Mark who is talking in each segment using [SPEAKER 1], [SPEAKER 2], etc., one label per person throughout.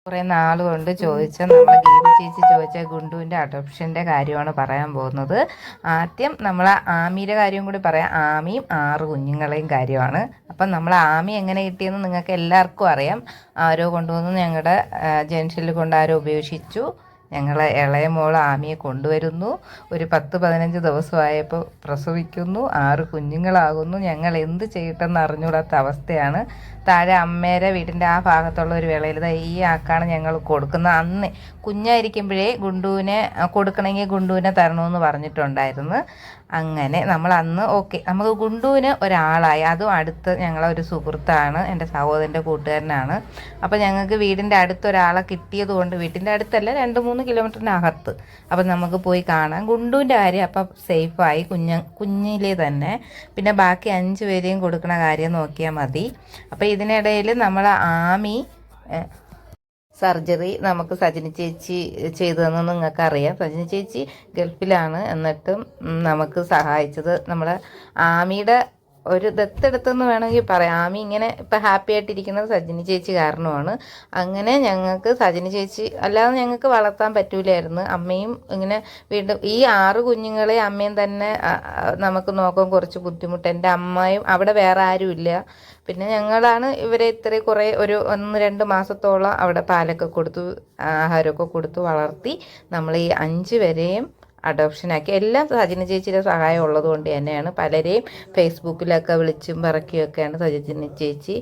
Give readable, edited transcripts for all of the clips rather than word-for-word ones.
[SPEAKER 1] കുറേ നാൾ കൊണ്ട് ചോദിച്ച നമ്മൾ ഗീത ചേച്ചി ചോദിച്ച ഗുണ്ടുവിൻ്റെ അഡോപ്ഷൻ്റെ കാര്യമാണ് പറയാൻ പോകുന്നത്. ആദ്യം നമ്മൾ ആമിയുടെ കാര്യം കൂടി പറയാം. ആമിയും 6 കുഞ്ഞുങ്ങളെയും കാര്യമാണ്. അപ്പം നമ്മൾ ആമി എങ്ങനെ കിട്ടിയെന്ന് നിങ്ങൾക്ക് എല്ലാവർക്കും അറിയാം. ആരോ കൊണ്ടുവന്ന് ഞങ്ങളുടെ ജംഗ്ഷനിൽ കൊണ്ട് ആരോ ഉപേക്ഷിച്ചു. ഞങ്ങൾ ഇളയ മോൾ ആമിയെ കൊണ്ടുവരുന്നു. ഒരു 10-15 ദിവസമായപ്പോൾ പ്രസവിക്കുന്നു. 6 കുഞ്ഞുങ്ങളാകുന്നു. ഞങ്ങൾ എന്ത് ചെയ്യട്ടെന്ന് അറിഞ്ഞുകൂടാത്ത അവസ്ഥയാണ്. താഴെ അമ്മേരെ വീടിൻ്റെ ആ ഭാഗത്തുള്ള ഒരു വേളയിൽ ഈ ആക്കാണ് ഞങ്ങൾ കൊടുക്കുന്നത്. അന്ന് കുഞ്ഞായിരിക്കുമ്പോഴേ ഗുണ്ടുവിനെ കൊടുക്കണമെങ്കിൽ ഗുണ്ടുവിനെ തരണമെന്ന് പറഞ്ഞിട്ടുണ്ടായിരുന്നു. അങ്ങനെ നമ്മൾ അന്ന് ഓക്കെ, നമുക്ക് ഗുണ്ടുവിന് ഒരാളായി. അതും അടുത്ത് ഞങ്ങളെ ഒരു സുഹൃത്താണ്, എൻ്റെ സഹോദരൻ്റെ കൂട്ടുകാരനാണ്. അപ്പോൾ ഞങ്ങൾക്ക് വീടിൻ്റെ അടുത്തൊരാളെ കിട്ടിയത് കൊണ്ട്, വീട്ടിൻ്റെ അടുത്തല്ല 2-3 കിലോമീറ്ററിനകത്ത്, അപ്പം നമുക്ക് പോയി കാണാം. ഗുണ്ടുവിൻ്റെ കാര്യം അപ്പം സേഫായി കുഞ്ഞിലേ തന്നെ. പിന്നെ ബാക്കി 5 പേരെയും കൊടുക്കണ കാര്യം നോക്കിയാൽ മതി. അപ്പോൾ ഇതിനിടയിൽ നമ്മൾ ആമി സർജറി നമുക്ക് സജിനി ചേച്ചി ചെയ്തതെന്ന് നിങ്ങൾക്കറിയാം. സജിനി ചേച്ചി ഗൾഫിലാണ്, എന്നിട്ടും നമുക്ക് സഹായിച്ചത് നമ്മുടെ ആമിയുടെ ഒരു ദത്തെടുത്തെന്ന് വേണമെങ്കിൽ പറയാം. ആമി ഇങ്ങനെ ഇപ്പം ഹാപ്പി ആയിട്ടിരിക്കുന്നത് സജിനി ചേച്ചി കാരണമാണ്. അങ്ങനെ ഞങ്ങൾക്ക് സജിനി ചേച്ചി അല്ലാതെ ഞങ്ങൾക്ക് വളർത്താൻ പറ്റൂലായിരുന്നു. അമ്മയും ഇങ്ങനെ വീണ്ടും ഈ 6 കുഞ്ഞുങ്ങളെ അമ്മയും തന്നെ നമുക്ക് നോക്കാൻ കുറച്ച് ബുദ്ധിമുട്ട്. എൻ്റെ അമ്മയും അവിടെ വേറെ ആരുമില്ല. പിന്നെ ഞങ്ങളാണ് ഇവരെ കുറേ ഒരു 1-2 മാസത്തോളം അവിടെ പാലൊക്കെ കൊടുത്തു, ആഹാരമൊക്കെ കൊടുത്തു വളർത്തി. നമ്മൾ ഈ 5 പേരെയും അഡോപ്ഷനാക്കി. എല്ലാം സജിനി ചേച്ചിയുടെ സഹായം ഉള്ളത് കൊണ്ട് തന്നെയാണ്. പലരെയും ഫേസ്ബുക്കിലൊക്കെ വിളിച്ചും പറക്കിയൊക്കെയാണ് സജിനി ചേച്ചി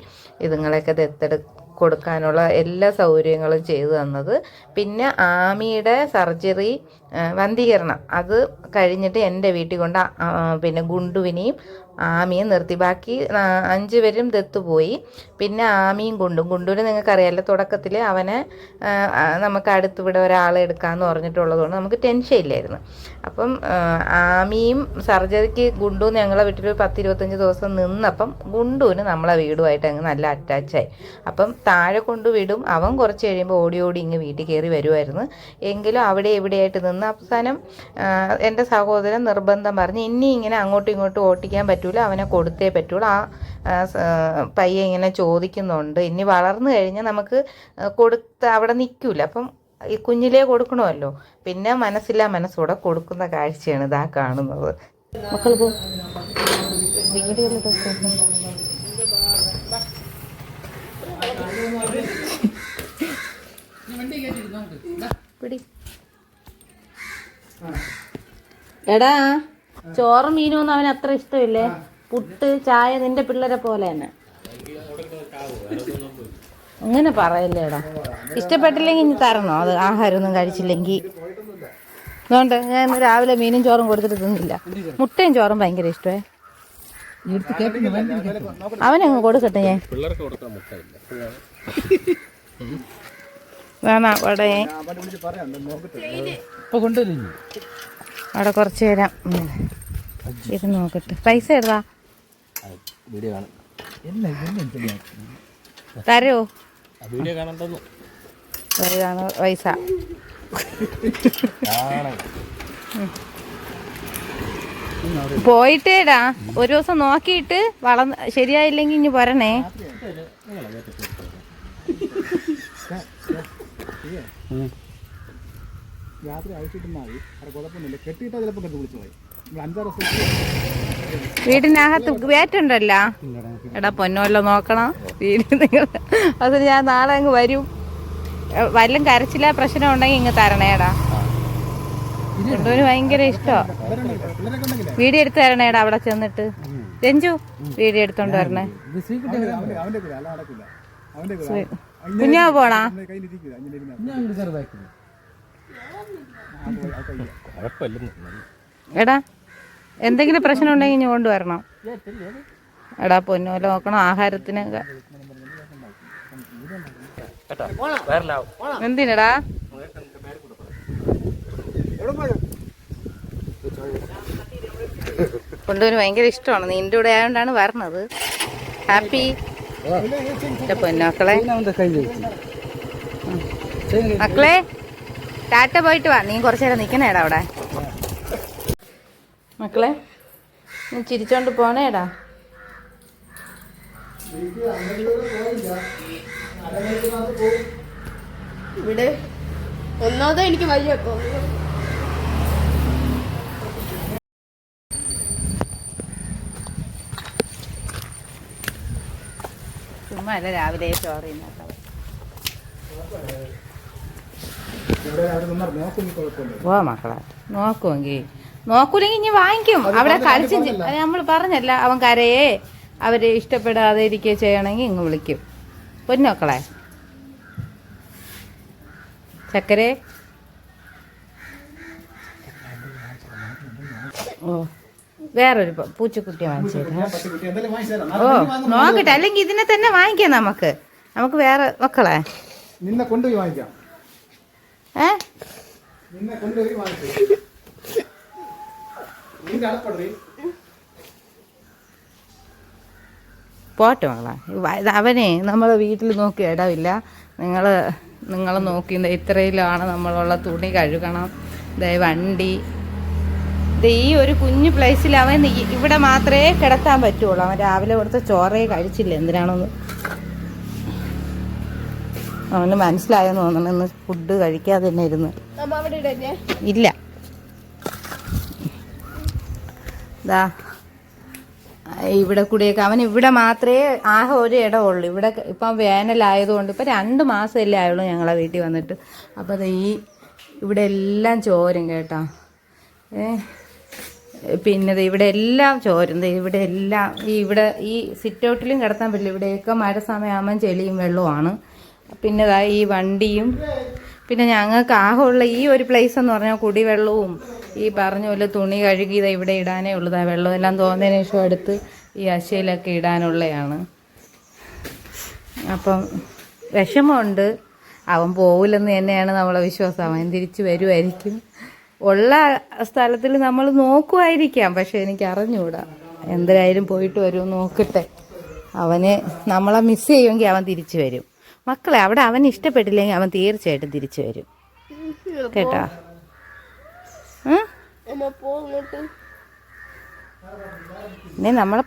[SPEAKER 1] ഇതുങ്ങളെയൊക്കെ കൊടുക്കാനുള്ള എല്ലാ സൗകര്യങ്ങളും ചെയ്തു തന്നത്. പിന്നെ ആമിയുടെ സർജറി വന്ധീകരണം അത് കഴിഞ്ഞിട്ട് എൻ്റെ വീട്ടിൽ കൊണ്ട് പിന്നെ ഗുണ്ടുവിനെയും ആമിയും നിർത്തി. ബാക്കി 5 പേരും ദത്തുപോയി. പിന്നെ ആമിയും ഗുണ്ടുവിന് നിങ്ങൾക്കറിയാമല്ലോ, തുടക്കത്തിൽ അവനെ നമുക്ക് അടുത്തിവിടെ ഒരാളെ എടുക്കാമെന്ന് പറഞ്ഞിട്ടുള്ളതുകൊണ്ട് നമുക്ക് ടെൻഷൻ ഇല്ലായിരുന്നു. അപ്പം ആമിയും സർജറിക്ക് ഗുണ്ടു ഞങ്ങളെ വീട്ടിൽ 10-25 ദിവസം നിന്നപ്പം ഗുണ്ടുവിന് നമ്മളെ വീടുമായിട്ട് അങ്ങ് നല്ല അറ്റാച്ചായി. അപ്പം താഴെ കൊണ്ടുവിടും, അവൻ കുറച്ച് കഴിയുമ്പോൾ ഓടി ഇങ്ങ് വീട്ടിൽ കയറി വരുമായിരുന്നു. എങ്കിലും അവിടെ എവിടെയായിട്ട് നിന്ന് അവസാനം എൻ്റെ സഹോദരൻ നിർബന്ധം പറഞ്ഞ് ഇനി ഇങ്ങനെ അങ്ങോട്ടും ഇങ്ങോട്ടും ഓട്ടിക്കാൻ പറ്റൂല, അവനെ കൊടുത്തേ പറ്റുള്ളൂ. പയ്യെ ഇങ്ങനെ ചോദിക്കുന്നുണ്ട്. ഇനി വളർന്നു കഴിഞ്ഞാൽ നമുക്ക് കൊടുത്ത് അവിടെ നിൽക്കൂല. അപ്പം ഈ കുഞ്ഞിലേ കൊടുക്കണമല്ലോ. പിന്നെ മനസ്സോടെ കൊടുക്കുന്ന കാഴ്ചയാണ് ഇതാ കാണുന്നത്. മക്കൾ പോ പിടി. എടാ, ചോറും മീനും അവന് അത്ര ഇഷ്ടമില്ലേ. പുട്ട് ചായ നിന്റെ പിള്ളേരെ പോലെ തന്നെ. അങ്ങനെ പറയല്ലേടാ. ഇഷ്ടപ്പെട്ടില്ലെങ്കിൽ ഇനി തരണോ? അത് ആഹാരമൊന്നും കഴിച്ചില്ലെങ്കിൽ. അതുകൊണ്ട് ഞാൻ രാവിലെ മീനും ചോറും കൊടുത്തിട്ട് തിന്നില്ല. മുട്ടയും ചോറും ഭയങ്കര ഇഷ്ടമേ. അവനങ്ങ് കൊടുക്കട്ടെ. ഞാൻ വേണ അവിടെ അവിടെ കുറച്ച് നേരം ഇത് നോക്കട്ടെ. പൈസ എഴുതാ തരോ? ഇതാണ് പൈസ. പോയിട്ടേടാ, ഒരു ദിവസം നോക്കിയിട്ട് ശരിയായില്ലെങ്കിൽ ഇനി പോരണേ. വീടിനകത്ത് വേറ്റുണ്ടല്ലോ. എടാ പൊന്നോല്ലോ നോക്കണം വീട് നിങ്ങൾ. അത് ഞാൻ നാളെ അങ്ങ് വരും. വല്ലതും കരച്ചില്ല പ്രശ്നം ഉണ്ടെങ്കിൽ ഇങ്ങ് തരണേടാ. ഗുണ്ടുവിന് ഭയങ്കര ഇഷ്ടമാണ്. വീഡിയോ എടുത്ത് തരണേടാ അവിടെ ചെന്നിട്ട്. രഞ്ജു വീഡിയോ എടുത്തോണ്ട് വരണേ. കുഞ്ഞാ പോണാ? എടാ എന്തെങ്കിലും പ്രശ്നം ഉണ്ടെങ്കിൽ ഇനി കൊണ്ടുവരണം. എടാ പൊന്നോല നോക്കണം ആഹാരത്തിനൊക്കെ. എന്തിനടാ? കൊണ്ടുവന് ഭയങ്കര ഇഷ്ടമാണ്. നിന്റെ കൂടെ ആയതുകൊണ്ടാണ് വരണത്. ഹാപ്പി പൊന്നോക്കളെ. മക്കളെ ടാറ്റ പോയിട്ട് വാ. നീ കുറച്ചു നേരം നിൽക്കണേടാ അവിടെ. മക്കളെ നീ ചിരിച്ചോണ്ട് പോണേടാ.
[SPEAKER 2] ഇവിടെ ഒന്നാമത് എനിക്ക് വയ്യ തോന്നുന്നു.
[SPEAKER 1] ചുമ്മാ അല്ല രാവിലെ ചോറ് ഓ മക്കളെ നോക്കുമെങ്കിൽ നോക്കൂലെങ്കിൽ ഇനി വാങ്ങിക്കും. അവിടെ കളിച്ചും നമ്മൾ പറഞ്ഞല്ല, അവൻ കരയേ അവർ ഇഷ്ടപ്പെടാതെ ഇരിക്കുക ചെയ്യണമെങ്കിൽ ഇങ്ങ് വിളിക്കും. പൊന്നോക്കളെ ചക്കരെ ഓ വേറൊരു പൂച്ചക്കുട്ടിയെ വാങ്ങിച്ചു ഓ നോക്കട്ടെ, അല്ലെങ്കിൽ ഇതിനെ തന്നെ വാങ്ങിക്കാം. നമുക്ക് വേറെ മക്കളെ
[SPEAKER 3] നിന്നെ കൊണ്ടുപോയി വാങ്ങിക്കാം. നിന്നെ കൊണ്ടുപോയി വാങ്ങിക്കാം.
[SPEAKER 1] പോട്ടെ മകളെ, അവനെ നമ്മളെ വീട്ടിൽ നോക്കി ഇടവില്ല. നിങ്ങൾ നോക്കി ഇത്രയിലാണ് നമ്മളുള്ള തുണി കഴുകണം. വണ്ടി ഈ ഒരു കുഞ്ഞു പ്ലേസിൽ അവൻ ഇവിടെ മാത്രമേ കിടത്താൻ പറ്റുള്ളൂ. അവൻ രാവിലെ കൊടുത്ത ചോറേ കഴിച്ചില്ല. എന്തിനാണെന്ന് അവന് മനസ്സിലായെന്ന് തോന്നണം. ഇന്ന് ഫുഡ് കഴിക്കാതെ തന്നെ ഇരുന്ന് ഇല്ല. ഇതാ ഇവിടെ കൂടെയൊക്കെ അവൻ ഇവിടെ മാത്രമേ ആകെ ഒരു ഇടമുള്ളൂ. ഇവിടെ ഇപ്പം വേനലായതുകൊണ്ട് ഇപ്പം 2 മാസമല്ലേ ആയുള്ളൂ ഞങ്ങളെ വീട്ടിൽ വന്നിട്ട്. അപ്പോൾ അത് ഇവിടെ എല്ലാം ചോരും കേട്ടോ. പിന്നെ ഇവിടെ എല്ലാം ചോരും. ഇവിടെ എല്ലാം ഇവിടെ ഈ സിറ്റ് ഔട്ടിലും കിടത്താൻ പറ്റില്ല. ഇവിടെയൊക്കെ മഴ സമയമാകുമ്പം ചെളിയും വെള്ളവുമാണ്. പിന്നെ ഈ വണ്ടിയും പിന്നെ ഞങ്ങൾക്ക് ആകെയുള്ള ഈ ഒരു പ്ലേസ് എന്ന് പറഞ്ഞാൽ കുടിവെള്ളവും ഈ പറഞ്ഞ പോലെ തുണി കഴുകി ഇവിടെ ഇടാനേ ഉള്ളൂ. വെള്ളമെല്ലാം തോന്നതിന് ശേഷം എടുത്ത് ഈ അശയിലൊക്കെ ഇടാനുള്ളതാണ്. അപ്പം വിഷമമുണ്ട്. അവൻ പോവില്ലെന്ന് തന്നെയാണ് നമ്മളെ വിശ്വാസം. അവൻ തിരിച്ച് വരുമായിരിക്കും. ഉള്ള സ്ഥലത്തിൽ നമ്മൾ നോക്കുമായിരിക്കാം. പക്ഷെ എനിക്ക് അറിഞ്ഞുകൂടാ. എന്തായാലും പോയിട്ട് വരും നോക്കട്ടെ. അവന് നമ്മളെ മിസ് ചെയ്യുമെങ്കിൽ അവൻ തിരിച്ചു വരും. മക്കളെ അവിടെ അവന് ഇഷ്ടപ്പെട്ടില്ലെങ്കിൽ അവൻ തീർച്ചയായിട്ടും തിരിച്ചു വരും കേട്ടാ. പിന്നെ നമ്മളെ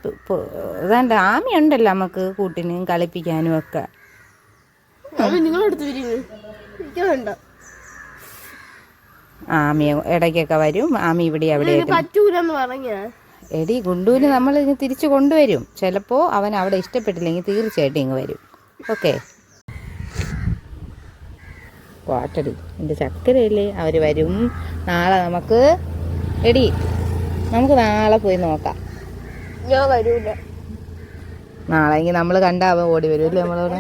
[SPEAKER 1] ഏതാണ്ട് ആമയുണ്ടല്ലോ നമുക്ക് കൂട്ടിനും കളിപ്പിക്കാനും ഒക്കെ. ആമി ഇടയ്ക്കൊക്കെ വരും. ആമി ഇവിടെ അവിടെ എടി ഗുണ്ടുവിന് നമ്മൾ തിരിച്ചു കൊണ്ടുവരും. ചിലപ്പോൾ അവൻ അവിടെ ഇഷ്ടപ്പെട്ടില്ലെങ്കിൽ തീർച്ചയായിട്ടും ഇങ്ങ് വരും. ഓക്കെ പോട്ടടി എൻ്റെ ചക്കരയില്ലേ, അവർ വരും. നാളെ നമുക്ക് നാളെ പോയി നോക്കാം.
[SPEAKER 2] ഞാൻ വരൂല.
[SPEAKER 1] നാളെ എങ്കിൽ നമ്മൾ കണ്ടാ അവൻ ഓടി വരും അല്ലേ നമ്മളോട്.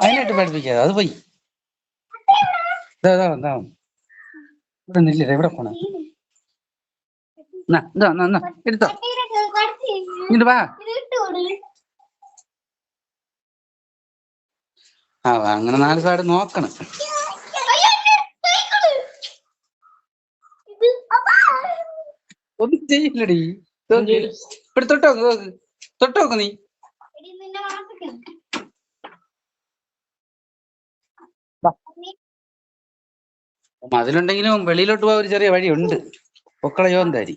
[SPEAKER 3] അതിനായിട്ട് പഠിപ്പിക്കാതെ അത് പോയി. ഇവിടെ നിന്നില്ല. എവിടെ പോണ എടുത്തോ. ഇങ്ങോട്ട് വാ. അങ്ങനെ 4 സൈഡ് നോക്കണം. ഒന്നും ചെയ്യില്ലടി. ഇവിടെ തൊട്ടോക്ക് നീ. അതിലുണ്ടെങ്കിലും വെളിയിലോട്ട് പോകാൻ ഒരു ചെറിയ വഴിയുണ്ട്. പൊക്കളയോ എന്തായി.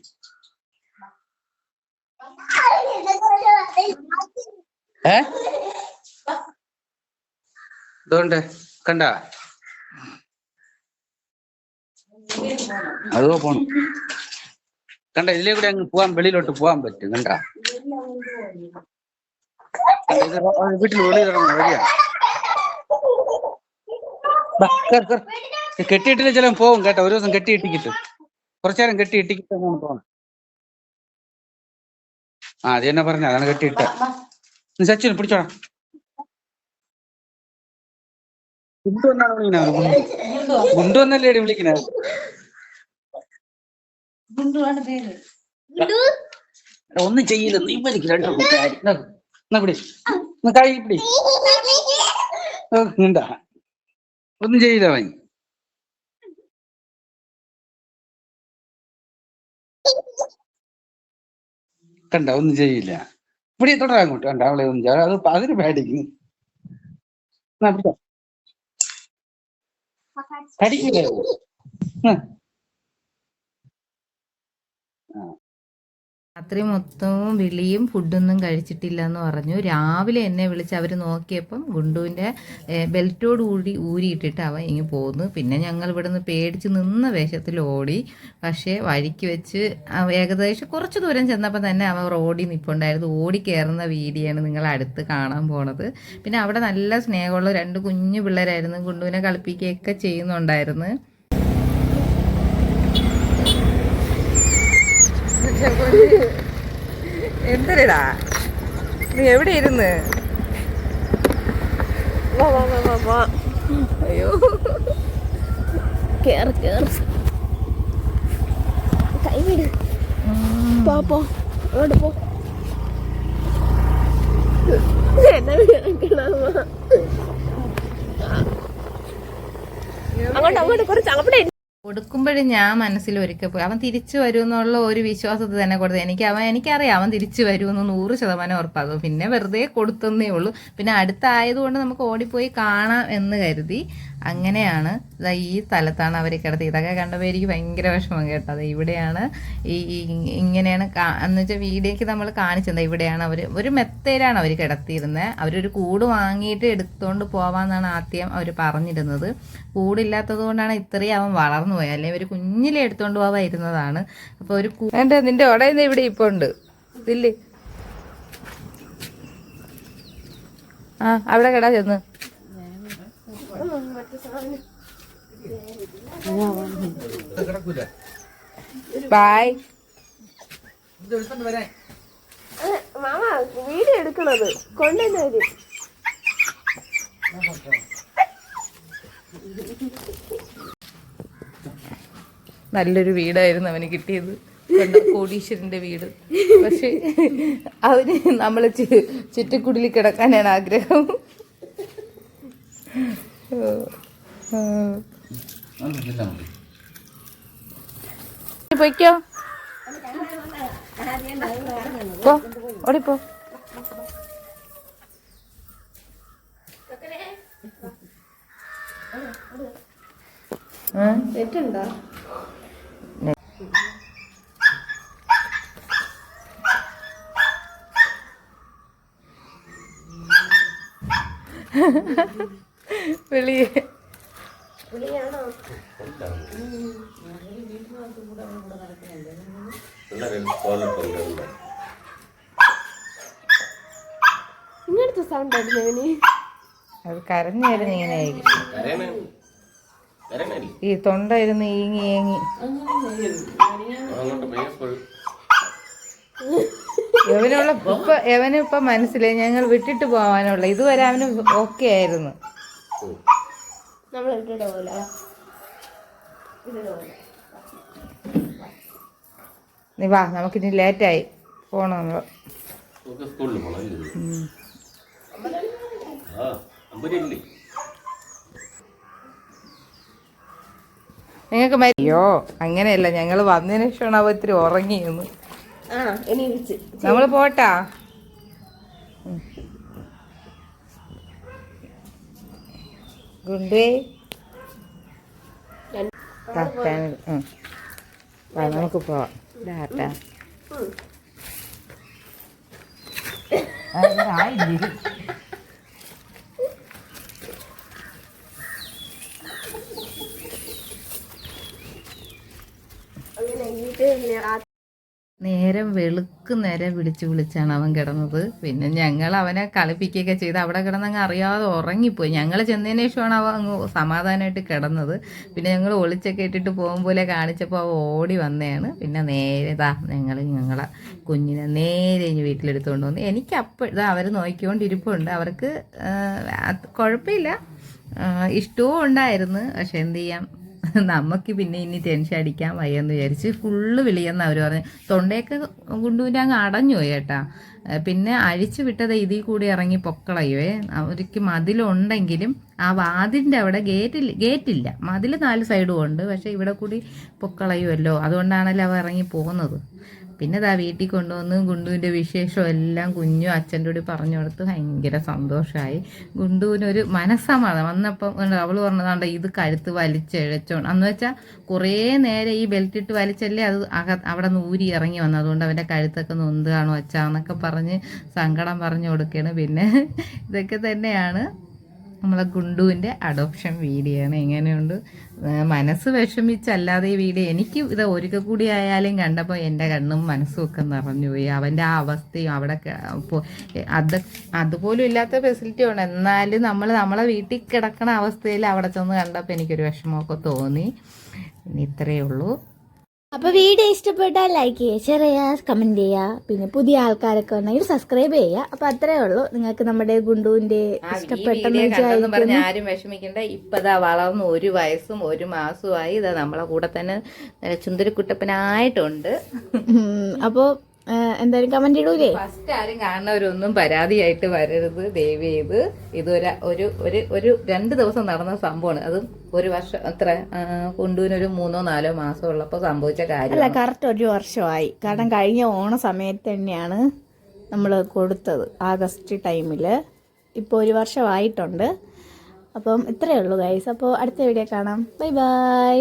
[SPEAKER 3] ഇതുകൊണ്ട് കണ്ട അതോ പോണം. കണ്ട ഇതിലേ കൂടെ അങ്ങ് പോവാൻ, വെളിയിലോട്ട് പോവാൻ പറ്റും. കണ്ട വീട്ടിൽ വെളിയിൽ വഴിയാ. കെട്ടിയിട്ടില്ല ചില പോവും കേട്ടോ. ഒരു ദിവസം കെട്ടിയിട്ടിക്കിട്ട് കുറച്ചു നേരം കെട്ടിയിട്ടിക്കിട്ട് പോകണം. അത് തന്നെ പറഞ്ഞ അതാണ് കെട്ടിയിട്ട. സച്ചിന് പിടിച്ചോടാ. ഗുണ്ടു എന്നല്ലേ വിളിക്കണേ. ഒന്നും ചെയ്യില്ല. നീ വലിക്ക് രണ്ടു കൈ പിടി. ഉണ്ടാ ഒന്നും ചെയ്യില്ല അവൻ. കണ്ട ഒന്നും ചെയ്യില്ല. ഇവിടെ തുടരാൻ അങ്ങോട്ട് കണ്ട അവളെ ഒന്നും അതിന് പേടിക്കും. കടിക്കില്ലേ?
[SPEAKER 1] രാത്രി മൊത്തവും വിളിയും ഫുഡൊന്നും കഴിച്ചിട്ടില്ല എന്ന് പറഞ്ഞു. രാവിലെ എന്നെ വിളിച്ച് അവർ നോക്കിയപ്പം ഗുണ്ടുവിൻ്റെ ബെൽറ്റോട് കൂടി ഊരിയിട്ടിട്ട് അവൻ ഇങ്ങ് പോന്നു. പിന്നെ ഞങ്ങൾ ഇവിടെ നിന്ന് പേടിച്ച് നിന്ന വേഷത്തിൽ ഓടി. പക്ഷേ വഴിക്ക് വെച്ച് ഏകദേശം കുറച്ച് ദൂരം ചെന്നപ്പോൾ തന്നെ അവൻ റോഡിൽ നിൽപ്പുണ്ടായിരുന്നു. ഓടി കയറുന്ന വീഡിയോയാണ് നിങ്ങൾ അടുത്ത് കാണാൻ പോണത്. പിന്നെ അവിടെ നല്ല സ്നേഹമുള്ള 2 കുഞ്ഞു പിള്ളേരായിരുന്നു. ഗുണ്ടുവിനെ കളിപ്പിക്കുകയൊക്കെ ചെയ്യുന്നുണ്ടായിരുന്നു. എന്തരടാ നീ എവിടെ ഇരുന്ന്? അയ്യോ
[SPEAKER 2] കേറ് കേറ് കൈ വിട് പോ അങ്ങോട്ട് പോ എന്നെ അങ്ങോട്ട് അങ്ങോട്ട് കുറച്ച് അവിടെ
[SPEAKER 1] കൊടുക്കുമ്പോഴും ഞാൻ മനസ്സിൽ ഒരിക്കൽ പോയി അവൻ തിരിച്ചു വരുമെന്നുള്ള ഒരു വിശ്വാസത്തിൽ തന്നെ കൊടുത്തത്. എനിക്കറിയാം അവൻ തിരിച്ചു വരുമെന്ന് 100% ഉറപ്പാകും. പിന്നെ വെറുതെ കൊടുത്തന്നേ ഉള്ളൂ. പിന്നെ അടുത്തായതുകൊണ്ട് നമുക്ക് ഓടിപ്പോയി കാണാം എന്ന് കരുതി. അങ്ങനെയാണ് ഈ സ്ഥലത്താണ് അവർ കിടത്തി. ഇതൊക്കെ കണ്ടപ്പോൾ എനിക്ക് ഭയങ്കര വിഷമം കേട്ടത്. ഇവിടെയാണ് ഇങ്ങനെയാണ് എന്ന് വെച്ചാൽ വീഡിയോക്ക് നമ്മൾ കാണിച്ചത്. ഇവിടെയാണ് ഒരു മെത്തയിലാണ് അവർ കിടത്തിയിരുന്നത്. അവരൊരു കൂട് വാങ്ങിയിട്ട് എടുത്തുകൊണ്ട് പോവാന്നാണ് ആദ്യം അവർ പറഞ്ഞിരുന്നത്. കൂടില്ലാത്തത് കൊണ്ടാണ് ഇത്രയും അവൻ വളർന്നു പോയത്. അല്ലെങ്കിൽ ഒരു കുഞ്ഞിലെ എടുത്തുകൊണ്ട് പോവായിരുന്നതാണ്. അപ്പോൾ ഒരു നിന്റെ ഉടയുന്ന ഇവിടെ ഇപ്പോൾ ഉണ്ട് ഇതില്ലേ? അവിടെ കിടാ ചെന്ന് ബായ്.
[SPEAKER 2] മാമ വീഡിയോ എടുക്കണത് കൊണ്ടുവന്നത്
[SPEAKER 1] നല്ലൊരു വീടായിരുന്നു അവന് കിട്ടിയത്. കോടീശ്വരന്റെ വീട്. പക്ഷെ അവന് നമ്മള് ചുറ്റിക്കുടിൽ കിടക്കാനാണ് ആഗ്രഹം. പോയിക്കോ ഓടിപ്പോ.
[SPEAKER 2] തെറ്റുണ്ടോ?
[SPEAKER 1] വെളിയെ
[SPEAKER 2] ഇങ്ങനത്തെ സൗണ്ട് ആയിരുന്നു അവന്.
[SPEAKER 1] അത് കരഞ്ഞായിരുന്നു ഇങ്ങനെ ഈ തൊണ്ട ഇരുന്ന് ഈങ്ങി ഏങ്ങി. യവനിപ്പം മനസ്സിലായി ഞങ്ങൾ വിട്ടിട്ട് പോവാനുള്ള. ഇതുവരെ അവന് ഓക്കെ ആയിരുന്നു. നീ വാ, നമുക്കിനി ലേറ്റായി പോണം നമ്മള്. നിങ്ങൾക്ക് അയ്യോ അങ്ങനെയല്ല, ഞങ്ങൾ വന്നതിന് ശേഷമാണ് അവ ഇത്തിരി ഉറങ്ങിയെന്ന്. നമ്മള് പോട്ടാ. ഗുണ്ടേ നമുക്ക് പോവാം. ഡാറ്റാ ആയില്ലേ നേരം വെളുക്കുന്നേരം വിളിച്ചാണ് അവൻ കിടന്നത്. പിന്നെ ഞങ്ങൾ അവനെ കളിപ്പിക്കുകയൊക്കെ ചെയ്ത് അവിടെ കിടന്നങ്ങ് അറിയാതെ ഉറങ്ങിപ്പോയി. ഞങ്ങൾ ചെന്നതിന് ശേഷമാണ് അവൻ അങ്ങ് സമാധാനമായിട്ട് കിടന്നത്. പിന്നെ ഞങ്ങൾ ഒളിച്ചൊക്കെ ഇട്ടിട്ട് പോകുമ്പോലെ കാണിച്ചപ്പോൾ അവ ഓടി വന്നതാണ്. പിന്നെ നേരെ ഞങ്ങളെ കുഞ്ഞിനെ നേരെ ഇനി വീട്ടിലെടുത്തുകൊണ്ട് വന്നു. എനിക്ക് അപ്പോൾ അവർ നോക്കിക്കൊണ്ടിരിപ്പുണ്ട്. അവർക്ക് കുഴപ്പമില്ല, ഇഷ്ടവും ഉണ്ടായിരുന്നു. പക്ഷെ എന്ത് ചെയ്യാം, നമുക്ക് പിന്നെ ഇനി ടെൻഷൻ അടിക്കാൻ വയ്യെന്ന് വിചാരിച്ച് ഫുള്ള് വിളിയെന്ന് അവർ പറഞ്ഞു. തൊണ്ടയൊക്കെ ഗുണ്ടുവിൻ്റെ അങ്ങ് അടഞ്ഞു പോയി കേട്ടാ. പിന്നെ അഴിച്ചു വിട്ടത് ഇതിൽ കൂടി ഇറങ്ങി പൊക്കളയുവേ. അവർക്ക് മതിലുണ്ടെങ്കിലും ആ വാതിലിൻ്റെ അവിടെ ഗേറ്റില്ല. മതിൽ 4 സൈഡും ഉണ്ട്, പക്ഷേ ഇവിടെ കൂടി പൊക്കളയുമല്ലോ. അതുകൊണ്ടാണല്ലോ അവ ഇറങ്ങി പോകുന്നത്. പിന്നെ ദാ വീട്ടിൽ കൊണ്ടുവന്ന് ഗുണ്ടുവിൻ്റെ വിശേഷം എല്ലാം കുഞ്ഞും അച്ഛൻ്റെ കൂടി പറഞ്ഞു കൊടുത്ത് ഭയങ്കര സന്തോഷമായി. ഗുണ്ടുവിനൊരു മനസ്സമാധാനം വന്നപ്പം അവൾ പറഞ്ഞതാണ്ട് ഇത് കഴുത്ത് വലിച്ചഴച്ചോണ്ട് അന്ന് വെച്ചാൽ കുറേ നേരം ഈ ബെൽറ്റ് ഇട്ട് വലിച്ചല്ലേ അത് അവിടെ നിന്ന് ഊരി ഇറങ്ങി വന്നത്. അതുകൊണ്ട് അവൻ്റെ കഴുത്തൊക്കെ നൊന്ത് കാണും അച്ഛാന്നൊക്കെ പറഞ്ഞ് സങ്കടം പറഞ്ഞു കൊടുക്കുകയാണ്. പിന്നെ ഇതൊക്കെ തന്നെയാണ് നമ്മളെ ഗുണ്ടുവിൻ്റെ അഡോപ്ഷൻ വീഡിയോ ആണ്. എങ്ങനെയുണ്ട്? മനസ്സ് വിഷമിച്ചല്ലാതെ ഈ വീഡിയോ എനിക്ക് ഇത് ഒരിക്കൽ കൂടി ആയാലും കണ്ടപ്പോൾ എൻ്റെ കണ്ണും മനസ്സും ഒക്കെ നിറഞ്ഞുപോയി. അവൻ്റെ ആ അവസ്ഥയും അവിടെ അതുപോലും ഇല്ലാത്ത ഫെസിലിറ്റി ഉണ്ട്. എന്നാലും നമ്മളെ വീട്ടിൽ കിടക്കണ അവസ്ഥയിൽ അവിടെ ചെന്ന് കണ്ടപ്പോൾ എനിക്കൊരു വിഷമമൊക്കെ തോന്നി. ഇനി ഇത്രയേ ഉള്ളൂ.
[SPEAKER 2] അപ്പോൾ വീഡിയോ ഇഷ്ടപ്പെട്ടാൽ ലൈക്ക് ചെയ്യുക, ഷെയർ ചെയ്യുക, കമന്റ് ചെയ്യുക. പിന്നെ പുതിയ ആൾക്കാരൊക്കെ ഉണ്ടെങ്കിൽ സബ്സ്ക്രൈബ് ചെയ്യുക. അപ്പോൾ അത്രേ ഉള്ളൂ. നിങ്ങൾക്ക് നമ്മുടെ ഗുണ്ടുവിന്റെ ഇഷ്ടപ്പെട്ടെന്ന്
[SPEAKER 1] പറഞ്ഞ ആരും വിഷമിക്കണ്ട. ഇപ്പതാ വളർന്ന് 1 വയസ്സും 1 മാസവുമായി. ഇതാ നമ്മളെ കൂടെ തന്നെ ചുന്ദരക്കുട്ടപ്പനായിട്ടുണ്ട്.
[SPEAKER 2] അപ്പോൾ എന്തായാലും കമന്റ് ഇടൂലേ?
[SPEAKER 1] ഫസ്റ്റ് ആരും കാണുന്നവരൊന്നും പരാതിയായിട്ട് വരരുത് ദയവ് ചെയ്ത്. ഇതൊരു ഒരു 2 ദിവസം നടന്ന സംഭവമാണ്. അതും 1 വർഷം അത്ര കൊണ്ടുവിനൊരു 3-4 മാസം ഉള്ളപ്പോൾ സംഭവിച്ച കാര്യം.
[SPEAKER 2] അല്ല, കറക്റ്റ് 1 വർഷമായി. കാരണം കഴിഞ്ഞ ഓണ സമയത്ത് തന്നെയാണ് നമ്മൾ കൊടുത്തത്, ആഗസ്റ്റ് ടൈമിൽ. ഇപ്പോൾ 1 വർഷമായിട്ടുണ്ട്. അപ്പം ഇത്രയേ ഉള്ളൂ ഗൈസ്. അപ്പോൾ അടുത്ത വീഡിയോ കാണാം. Bye bye.